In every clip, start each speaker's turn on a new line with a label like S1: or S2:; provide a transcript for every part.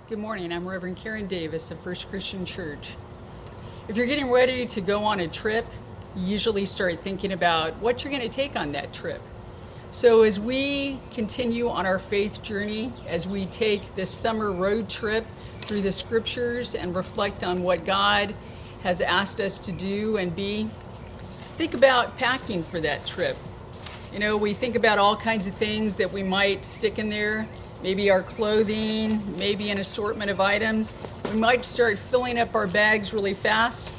S1: Good morning. I'm Reverend Karen Davis of First Christian Church. If you're getting ready to go on a trip, you usually start thinking about what you're going to take on that trip. So as we continue on our faith journey, as we take this summer road trip through the scriptures and reflect on what God has asked us to do and be, think about packing for that trip. You know, we think about all kinds of things that we might stick in there. Maybe our clothing, maybe an assortment of items. We might start filling up our bags really fast.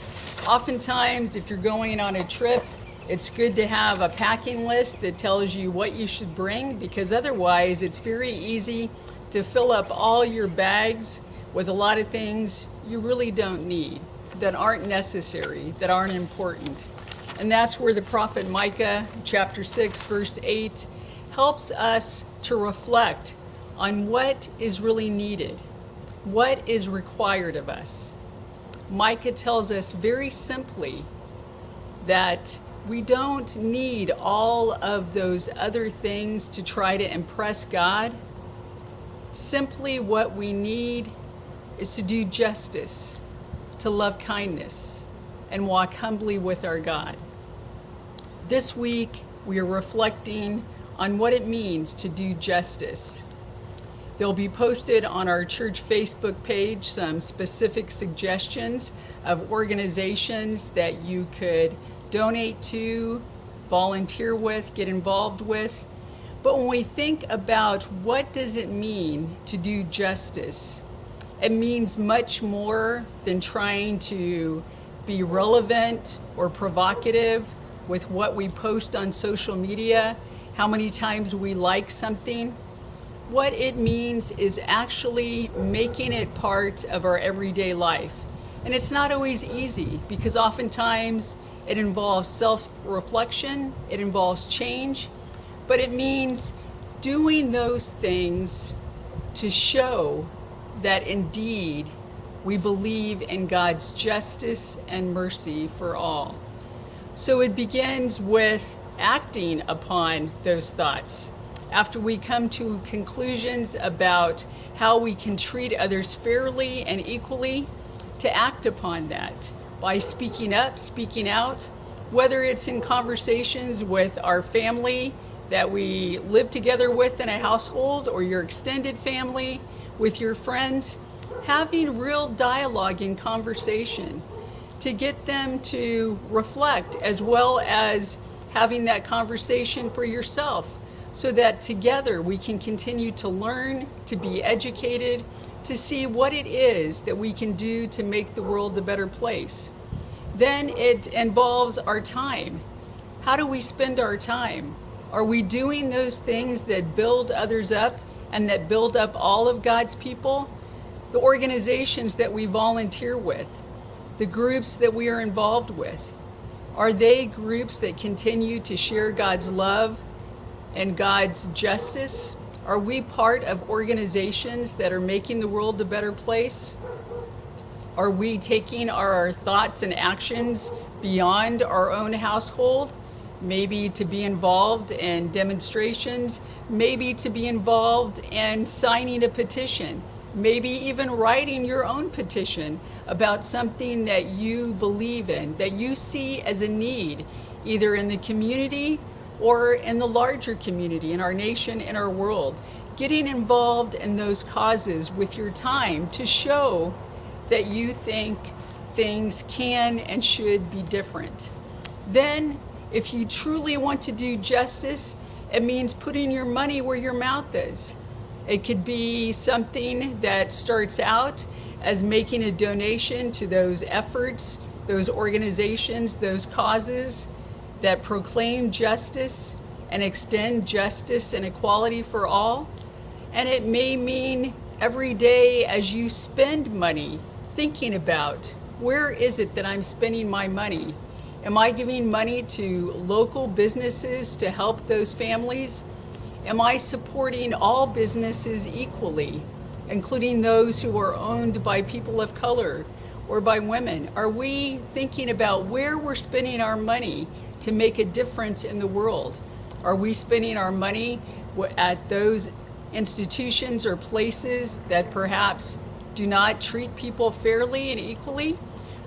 S1: Oftentimes, if you're going on a trip, it's good to have a packing list that tells you what you should bring, because otherwise it's very easy to fill up all your bags with a lot of things you really don't need, that aren't necessary, that aren't important. And that's where the prophet Micah, chapter 6, verse 8, helps us to reflect on what is really needed, what is required of us. Micah tells us very simply that we don't need all of those other things to try to impress God. Simply what we need is to do justice, to love kindness, and walk humbly with our God. This week, we are reflecting on what it means to do justice. They'll be posted on our church Facebook page some specific suggestions of organizations that you could donate to, volunteer with, get involved with. But when we think about what does it mean to do justice, it means much more than trying to be relevant or provocative with what we post on social media, how many times we like something. What it means is actually making it part of our everyday life. And it's not always easy, because oftentimes it involves self-reflection, it involves change, but it means doing those things to show that indeed we believe in God's justice and mercy for all. So it begins with acting upon those thoughts. After we come to conclusions about how we can treat others fairly and equally, to act upon that by speaking up, speaking out, whether it's in conversations with our family that we live together with in a household, or your extended family, with your friends, having real dialogue and conversation to get them to reflect, as well as having that conversation for yourself, so that together we can continue to learn, to be educated, to see what it is that we can do to make the world a better place. Then it involves our time. How do we spend our time? Are we doing those things that build others up and that build up all of God's people? The organizations that we volunteer with, the groups that we are involved with, are they groups that continue to share God's love and God's justice? Are we part of organizations that are making the world a better place? Are we taking our thoughts and actions beyond our own household? Maybe to be involved in demonstrations, maybe to be involved in signing a petition, maybe even writing your own petition about something that you believe in, that you see as a need, either in the community or in the larger community, in our nation, in our world. Getting involved in those causes with your time to show that you think things can and should be different. Then, if you truly want to do justice, it means putting your money where your mouth is. It could be something that starts out as making a donation to those efforts, those organizations, those causes that proclaim justice and extend justice and equality for all. And it may mean every day as you spend money, thinking about, where is it that I'm spending my money? Am I giving money to local businesses to help those families? Am I supporting all businesses equally, including those who are owned by people of color or by women? Are we thinking about where we're spending our money to make a difference in the world? Are we spending our money at those institutions or places that perhaps do not treat people fairly and equally.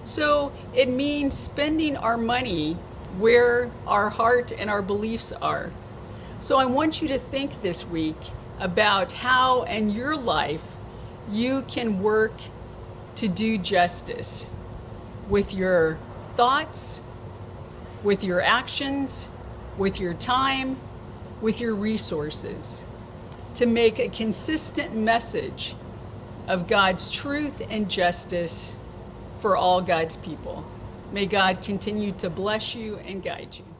S1: So it means spending our money where our heart and our beliefs are. So I want you to think this week about how in your life you can work to do justice with your thoughts, with your actions, with your time, with your resources, to make a consistent message of God's truth and justice for all God's people. May God continue to bless you and guide you.